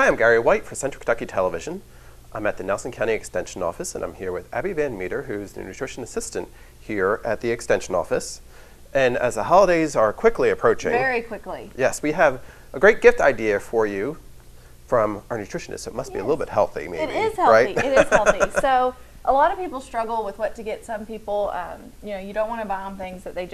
Hi, I'm Gary White for Central Kentucky Television. I'm at the Nelson County Extension Office, and I'm here with Abby Van Meter, who's the nutrition assistant here at the Extension Office. And as the holidays are quickly approaching, very quickly, yes, we have a great gift idea for you from our nutritionist. So it must be a little bit healthy, maybe. It is healthy. Right? It is healthy. So a lot of people struggle with what to get. Some people, you don't want to buy them things that they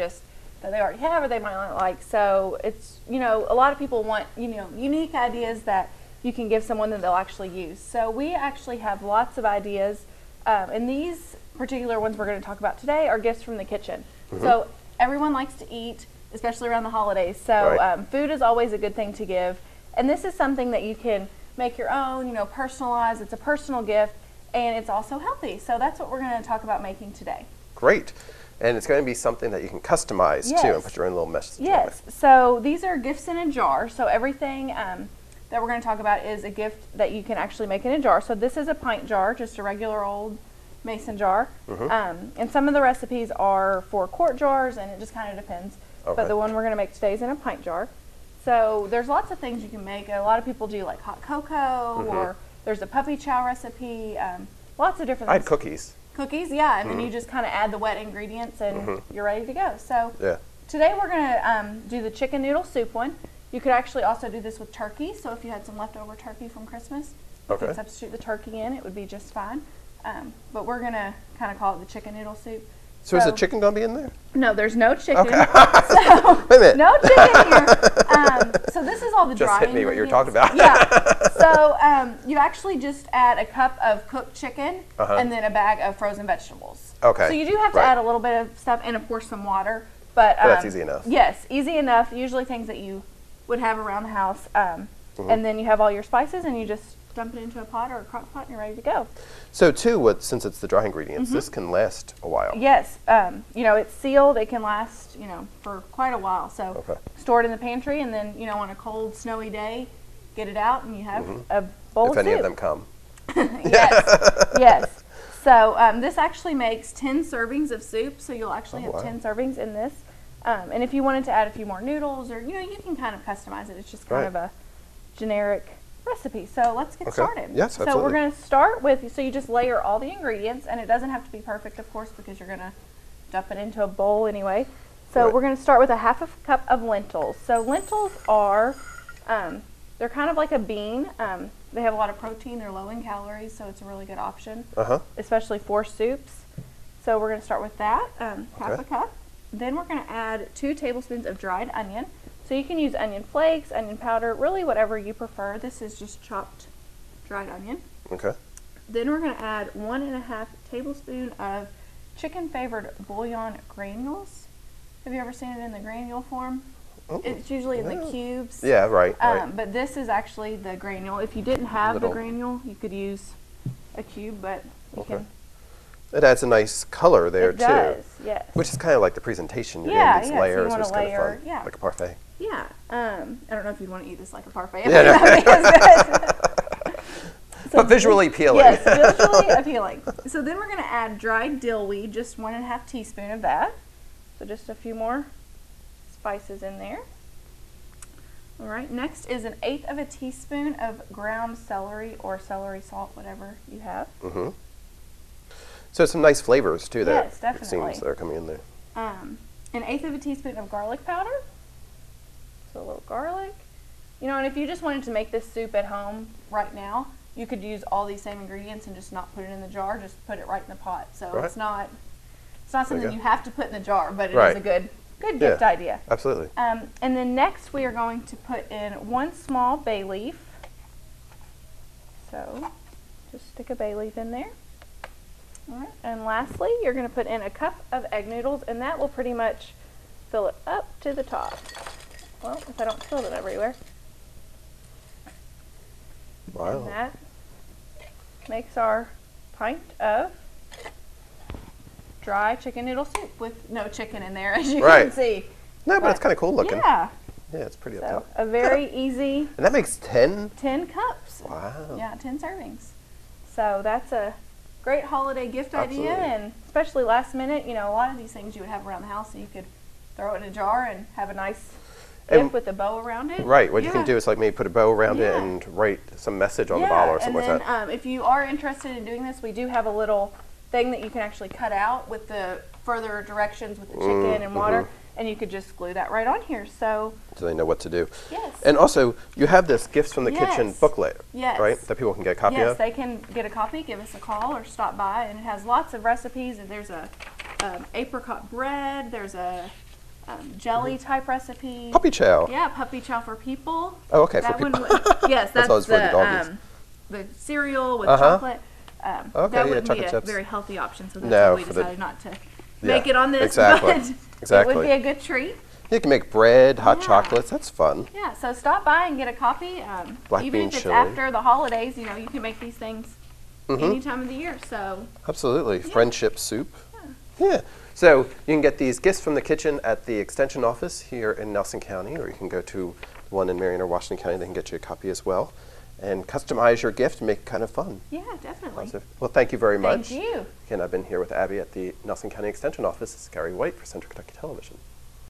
already have or they might not like. So it's, a lot of people want, unique ideas that you can give someone that they'll actually use. So we actually have lots of ideas, and these particular ones we're going to talk about today are gifts from the kitchen. Mm-hmm. So everyone likes to eat, especially around the holidays. So right. Food is always a good thing to give, and this is something that you can make your own, personalize. It's a personal gift, and it's also healthy. So that's what we're going to talk about making today. Great. And it's going to be something that you can customize too and put your own little message on it. So these are gifts in a jar. So everything that we're going to talk about is a gift that you can actually make in a jar. So this is a pint jar, just a regular old mason jar. Mm-hmm. And some of the recipes are for quart jars, and it just kind of depends. Okay. But the one we're going to make today is in a pint jar. So there's lots of things you can make. A lot of people do like hot cocoa, mm-hmm. or there's a puppy chow recipe. Lots of different things. I had cookies. Cookies, yeah, and then you just kind of add the wet ingredients and you're ready to go. So today we're going to do the chicken noodle soup one. You could actually also do this with turkey. So if you had some leftover turkey from Christmas, you could substitute the turkey in. It would be just fine. But we're going to kind of call it the chicken noodle soup. So is the chicken going to be in there? No, there's no chicken. Okay. So wait a minute. No chicken here. So this is all the dry Just hit me what you were talking about. Yeah. So you actually just add a cup of cooked chicken and then a bag of frozen vegetables. Okay. So you do have to add a little bit of stuff and, of course, some water. But that's easy enough. Yes, easy enough. Usually things that you would have around the house. And then you have all your spices and you just dump it into a pot or a crock pot and you're ready to go. So too, since it's the dry ingredients, this can last a while. Yes. It's sealed. It can last, for quite a while. So store it in the pantry and then, on a cold, snowy day, get it out and you have a bowl of soup. If any of them come. Yes. So this actually makes 10 servings of soup. So you'll actually have 10 servings in this. And if you wanted to add a few more noodles or, you can kind of customize it. It's just kind of a generic recipe. So let's get started. Yes, absolutely. So we're going to start with, so you just layer all the ingredients, and it doesn't have to be perfect, of course, because you're going to dump it into a bowl anyway. So we're going to start with a half a cup of lentils. So lentils are, they're kind of like a bean. They have a lot of protein. They're low in calories, so it's a really good option, especially for soups. So we're going to start with that, half a cup. Then we're going to add 2 tablespoons of dried onion. So you can use onion flakes, onion powder, really whatever you prefer. This is just chopped dried onion. Okay. Then we're going to add 1.5 tablespoons of chicken flavored bouillon granules. Have you ever seen it in the granule form? It's usually in the cubes. Yeah, right. But this is actually the granule. If you didn't have the granule, you could use a cube, but you can. It adds a nice color there too. It does, yes. Which is kind of like the presentation. You're getting these layers, so you which is kind of fun, like a parfait. Yeah. I don't know if you'd want to eat this like a parfait. But visually appealing. Yes, visually appealing. So then we're going to add dried dill weed, just 1.5 teaspoons of that. So just a few more spices in there. All right. Next is 1/8 teaspoon of ground celery or celery salt, whatever you have. So some nice flavors too there. Yes, definitely. It seems that are coming in there. 1/8 teaspoon of garlic powder. So a little garlic. And if you just wanted to make this soup at home right now, you could use all these same ingredients and just not put it in the jar, just put it right in the pot. So it's not something you have to put in the jar, but it is a good gift idea. Absolutely. And then next we are going to put in 1 small bay leaf. So just stick a bay leaf in there. All right. And lastly, you're going to put in a cup of egg noodles, and that will pretty much fill it up to the top. Well, if I don't spill it everywhere. Wow. And that makes our pint of dry chicken noodle soup with no chicken in there, as you can see. No, but it's kind of cool looking. Yeah. Yeah, it's pretty up top. A very easy. And that makes 10? 10 cups. Wow. Yeah, 10 servings. So that's a great holiday gift idea, and especially last minute, a lot of these things you would have around the house, so you could throw it in a jar and have a nice And- gift with a bow around it. Right. What you can Yeah. do is like maybe put a bow around it Yeah. and write some message on the Yeah, bottle or something and then, like that. if you are interested in doing this, we do have a little thing that you can actually cut out with the further directions with the chicken and water, and you could just glue that right on here. So So they know what to do. yes. And also, you have this Gifts from the Kitchen Yes. booklet, Yes. right? That people can get a copy Yes, of. they can get a copy, give us a call, or stop by, and it has lots of recipes. And there's a apricot bread. There's a jelly type recipe. Puppy chow. Yeah, puppy chow for people. Oh, okay, for That people. one would- yes, that's always for the doggies. the cereal with Uh-huh. chocolate. Okay, that yeah, wouldn't be chocolate a chips. very healthy option, so that's No, why we for the- decided not to Yeah, make it on this. exactly, But exactly. it would be a good treat. You can make bread, hot Yeah. chocolates. That's fun. Yeah, so stop by and get a copy. Black Even bean if it's chili. after the holidays, you know, you can make these things Mm-hmm. any time of the year. So Absolutely. Friendship soup. Yeah. So you can get these Gifts from the Kitchen at the Extension office here in Nelson County, or you can go to one in Marion or Washington County. They can get you a copy as well. And customize your gift and make it kind of fun. yeah, definitely. Positive. Well, thank you very much. Thank you. Again, I've been here with Abby at the Nelson County Extension office. This is Gary White for Central Kentucky Television.